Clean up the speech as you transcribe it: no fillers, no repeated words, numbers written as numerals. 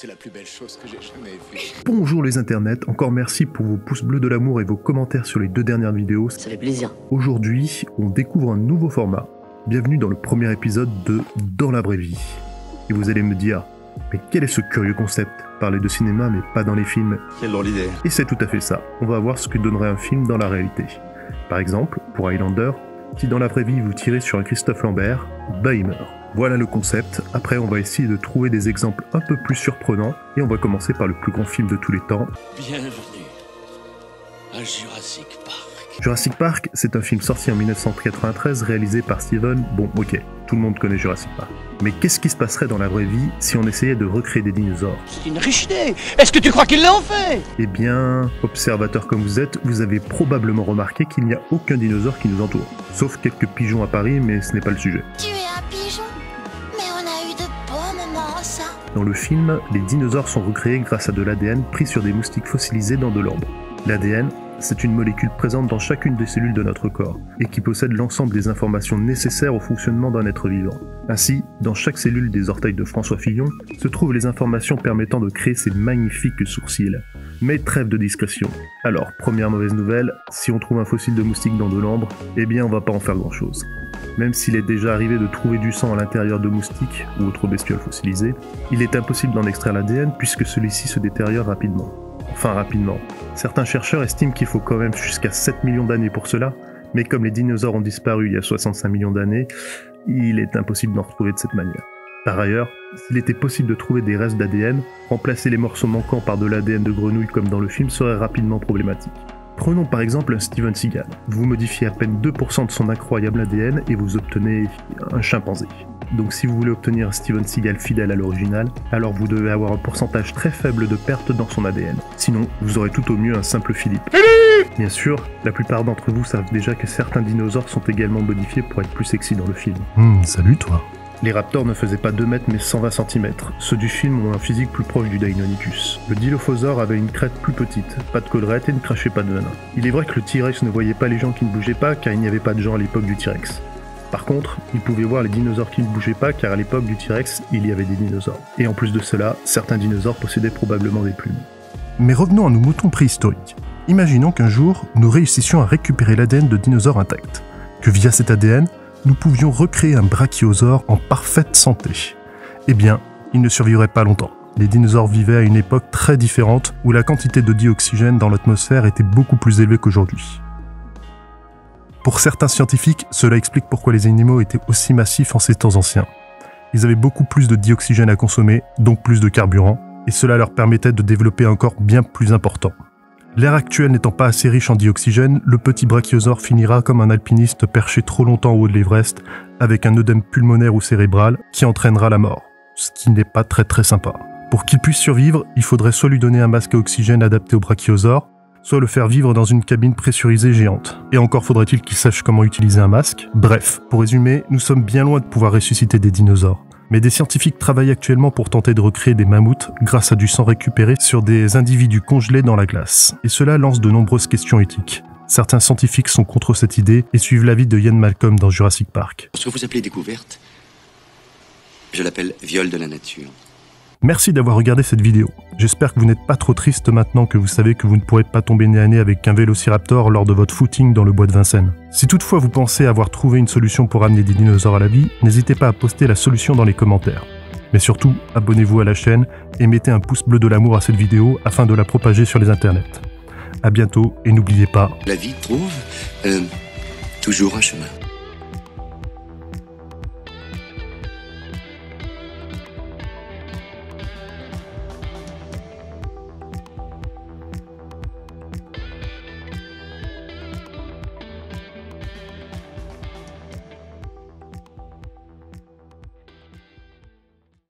C'est la plus belle chose que j'ai jamais vue. Bonjour les internets, encore merci pour vos pouces bleus de l'amour et vos commentaires sur les 2 dernières vidéos. Ça fait plaisir. Aujourd'hui, on découvre un nouveau format. Bienvenue dans le premier épisode de Dans la vraie vie. Et vous allez me dire, mais quel est ce curieux concept? Parler de cinéma mais pas dans les films. Quelle drôle d'idée. Et c'est tout à fait ça, on va voir ce que donnerait un film dans la réalité. Par exemple, pour Highlander, si dans la vraie vie vous tirez sur un Christophe Lambert, bah il meurt. Voilà le concept, après on va essayer de trouver des exemples un peu plus surprenants, et on va commencer par le plus grand film de tous les temps. Bienvenue à Jurassic Park. Jurassic Park, c'est un film sorti en 1993 réalisé par Steven... Bon, ok, tout le monde connaît Jurassic Park. Mais qu'est-ce qui se passerait dans la vraie vie si on essayait de recréer des dinosaures? C'est une riche idée. Est-ce que tu crois qu'ils l'ont fait? Eh bien, observateur comme vous êtes, vous avez probablement remarqué qu'il n'y a aucun dinosaure qui nous entoure. Sauf quelques pigeons à Paris, mais ce n'est pas le sujet. Tu es un pigeon? Mais on a eu de bons moments, ça. Dans le film, les dinosaures sont recréés grâce à de l'ADN pris sur des moustiques fossilisés dans de l'ambre. L'ADN, c'est une molécule présente dans chacune des cellules de notre corps, et qui possède l'ensemble des informations nécessaires au fonctionnement d'un être vivant. Ainsi, dans chaque cellule des orteils de François Fillon, se trouvent les informations permettant de créer ces magnifiques sourcils. Mais trêve de discrétion. Alors, première mauvaise nouvelle, si on trouve un fossile de moustique dans de l'ambre, eh bien on va pas en faire grand chose. Même s'il est déjà arrivé de trouver du sang à l'intérieur de moustiques ou autres bestioles fossilisées, il est impossible d'en extraire l'ADN puisque celui-ci se détériore rapidement. Enfin rapidement. Certains chercheurs estiment qu'il faut quand même jusqu'à 7 millions d'années pour cela, mais comme les dinosaures ont disparu il y a 65 millions d'années, il est impossible d'en retrouver de cette manière. Par ailleurs, s'il était possible de trouver des restes d'ADN, remplacer les morceaux manquants par de l'ADN de grenouille comme dans le film serait rapidement problématique. Prenons par exemple un Steven Seagal. Vous modifiez à peine 2% de son incroyable ADN et vous obtenez un chimpanzé. Donc si vous voulez obtenir un Steven Seagal fidèle à l'original, alors vous devez avoir un pourcentage très faible de pertes dans son ADN. Sinon, vous aurez tout au mieux un simple Philippe. Bien sûr, la plupart d'entre vous savent déjà que certains dinosaures sont également modifiés pour être plus sexy dans le film. Salut toi. Les raptors ne faisaient pas 2 mètres mais 120 cm. Ceux du film ont un physique plus proche du Deinonychus. Le Dilophosaure avait une crête plus petite, pas de collerette et ne crachait pas de venin. Il est vrai que le T-Rex ne voyait pas les gens qui ne bougeaient pas car il n'y avait pas de gens à l'époque du T-Rex. Par contre, il pouvait voir les dinosaures qui ne bougeaient pas car à l'époque du T-Rex, il y avait des dinosaures. Et en plus de cela, certains dinosaures possédaient probablement des plumes. Mais revenons à nos moutons préhistoriques. Imaginons qu'un jour, nous réussissions à récupérer l'ADN de dinosaures intacts. Que via cet ADN, nous pouvions recréer un brachiosaure en parfaite santé. Eh bien, il ne survivrait pas longtemps. Les dinosaures vivaient à une époque très différente où la quantité de dioxygène dans l'atmosphère était beaucoup plus élevée qu'aujourd'hui. Pour certains scientifiques, cela explique pourquoi les animaux étaient aussi massifs en ces temps anciens. Ils avaient beaucoup plus de dioxygène à consommer, donc plus de carburant, et cela leur permettait de développer un corps bien plus important. L'air actuel n'étant pas assez riche en dioxygène, le petit brachiosaure finira comme un alpiniste perché trop longtemps au haut de l'Everest, avec un œdème pulmonaire ou cérébral qui entraînera la mort, ce qui n'est pas très sympa. Pour qu'il puisse survivre, il faudrait soit lui donner un masque à oxygène adapté au brachiosaure, soit le faire vivre dans une cabine pressurisée géante. Et encore faudrait-il qu'il sache comment utiliser un masque. Bref, pour résumer, nous sommes bien loin de pouvoir ressusciter des dinosaures. Mais des scientifiques travaillent actuellement pour tenter de recréer des mammouths grâce à du sang récupéré sur des individus congelés dans la glace. Et cela lance de nombreuses questions éthiques. Certains scientifiques sont contre cette idée et suivent l'avis de Ian Malcolm dans Jurassic Park. Ce que vous appelez découverte, je l'appelle viol de la nature. Merci d'avoir regardé cette vidéo. J'espère que vous n'êtes pas trop triste maintenant que vous savez que vous ne pourrez pas tomber nez à nez avec un vélociraptor lors de votre footing dans le bois de Vincennes. Si toutefois vous pensez avoir trouvé une solution pour amener des dinosaures à la vie, n'hésitez pas à poster la solution dans les commentaires. Mais surtout, abonnez-vous à la chaîne et mettez un pouce bleu de l'amour à cette vidéo afin de la propager sur les internets. A bientôt et n'oubliez pas... La vie trouve toujours un chemin.